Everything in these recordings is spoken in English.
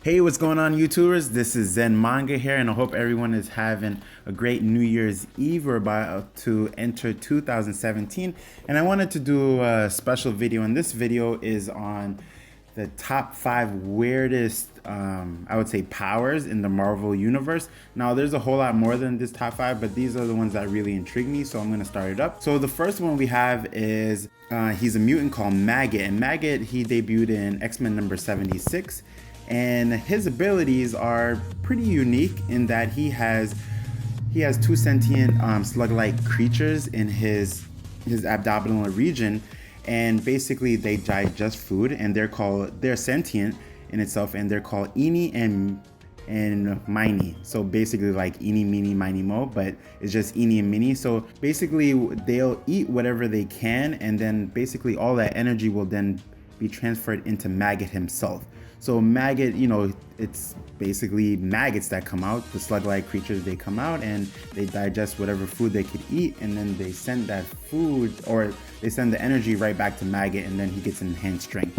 Hey, what's going on, YouTubers? This is Zen Manga here, and I hope everyone is having a great New Year's Eve. We're about to enter 2017, and I wanted to do a special video, and this video is on the top 5 weirdest, I would say, powers in the Marvel Universe. Now, there's a whole lot more than this top 5, but these are the ones that really intrigue me, so I'm going to start it up. So the first one we have is, he's a mutant called Maggot, and Maggot, he debuted in X-Men number 76. And his abilities are pretty unique in that he has 2 sentient slug-like creatures in his abdominal region, and basically they digest food, and they're sentient in itself, and they're called Eenie and Miny. So basically like Eenie, Meeny, Miny, Mo, but it's just Eenie and Miny. So basically they'll eat whatever they can, and then basically all that energy will then be transferred into Maggot himself. So Maggot, it's basically maggots that come out, the slug-like creatures, they come out and they digest whatever food they could eat, and then they send that food, or they send the energy right back to Maggot, and then he gets enhanced strength,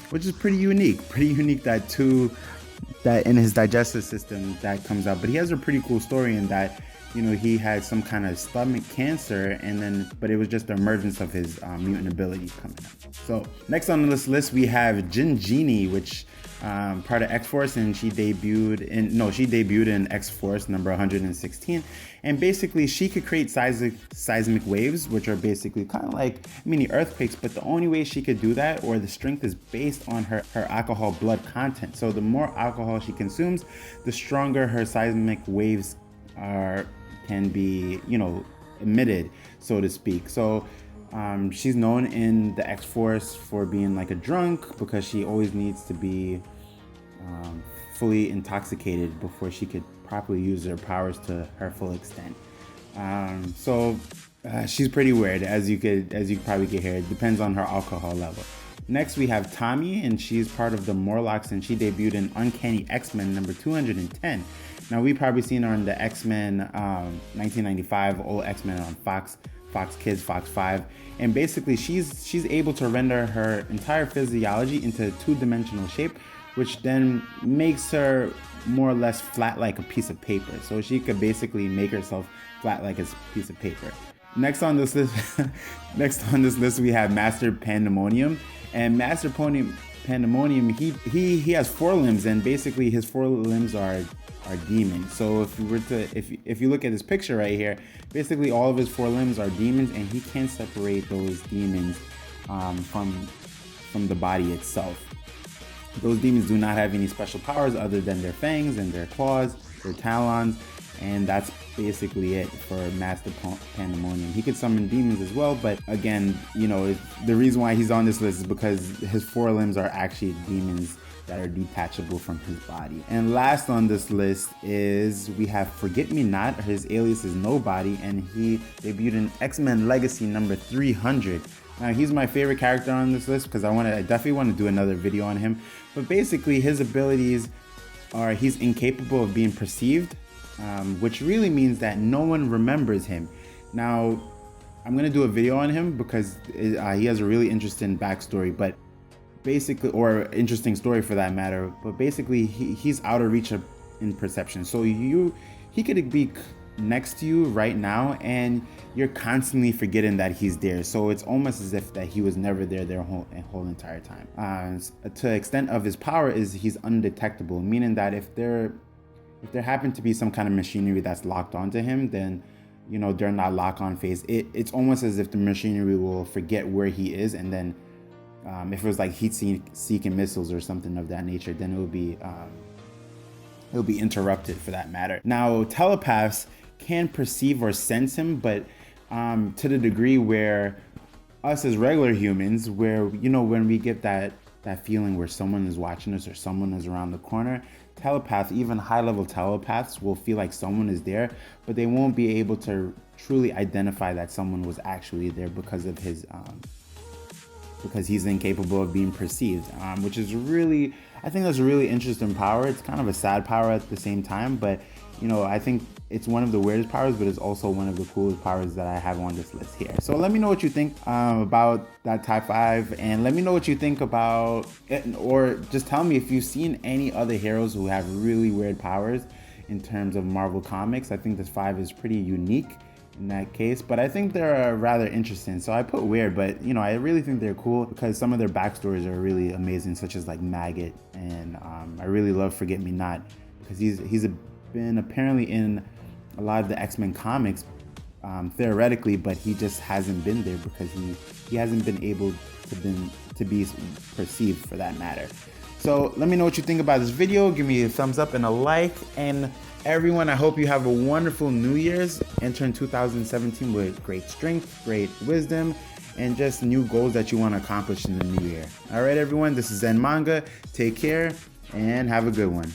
which is pretty unique that in his digestive system that comes out. But he has a pretty cool story in that, he had some kind of stomach cancer, but it was just the emergence of his mutant ability coming out. So next on this list we have Genie, which part of X-Force, and she debuted in X-Force number 116, and basically she could create seismic waves, which are basically kind of like mini earthquakes, but the only way she could do that, or the strength, is based on her alcohol blood content. So the more alcohol she consumes, the stronger her seismic waves can be emitted, so to speak. So she's known in the X-Force for being like a drunk, because she always needs to be fully intoxicated before she could properly use her powers to her full extent. So she's pretty weird, as you probably could hear. It depends on her alcohol level. Next we have Tommy, and she's part of the Morlocks, and she debuted in Uncanny X-Men number 210. Now, we probably seen her in the X-Men 1995, old X-Men on Fox Kids, Fox 5. And basically, she's able to render her entire physiology into a 2-dimensional shape, which then makes her more or less flat like a piece of paper. So she could basically make herself flat like a piece of paper. Next on this list, we have Master Pandemonium. And Master Pandemonium, he has 4 limbs, and basically his 4 limbs are demons. So if you look at this picture right here, basically all of his 4 limbs are demons, and he can separate those demons from the body itself. Those demons do not have any special powers other than their fangs and their claws, their talons, and that's basically it for Master Pandemonium. He could summon demons as well, but again, the reason why he's on this list is because his 4 limbs are actually demons that are detachable from his body. And last on this list is we have ForgetMeNot. His alias is Nobody, and he debuted in X-Men Legacy number 300. Now, he's my favorite character on this list because I definitely want to do another video on him. But basically, his abilities are he's incapable of being perceived, which really means that no one remembers him. Now, I'm gonna do a video on him because he has a really interesting backstory, or interesting story for that matter. But basically, he's out of reach in perception. So he could be next to you right now, and you're constantly forgetting that he's there. So it's almost as if that he was never there their whole entire time. To the extent of his power is he's undetectable, meaning that if there happened to be some kind of machinery that's locked onto him, then during that lock-on phase, it's almost as if the machinery will forget where he is, and then if it was like heat-seeking missiles or something of that nature, then it'll be interrupted for that matter. Now, telepaths can perceive or sense him, but to the degree where us as regular humans, where when we get that feeling where someone is watching us or someone is around the corner, even high-level telepaths will feel like someone is there, but they won't be able to truly identify that someone was actually there because of his because he's incapable of being perceived, which is I think that's a really interesting power. It's kind of a sad power at the same time, but you know, I think it's one of the weirdest powers, but it's also one of the coolest powers that I have on this list here. So let me know what you think about that top 5, and let me know what you think about it, or just tell me if you've seen any other heroes who have really weird powers in terms of Marvel Comics. I think this 5 is pretty unique in that case, but I think they're rather interesting. So I put weird, but you know, I really think they're cool because some of their backstories are really amazing, such as like Maggot, and I really love ForgetMeNot because he's been apparently in a lot of the X-Men comics theoretically, but he just hasn't been there because he hasn't been able to be perceived, for that matter. So let me know what you think about this video. Give me a thumbs up and a like. And everyone, I hope you have a wonderful New Year's. Enter in 2017 with great strength, great wisdom, and just new goals that you want to accomplish in the new year. All right, everyone, this is Zen Manga. Take care and have a good one.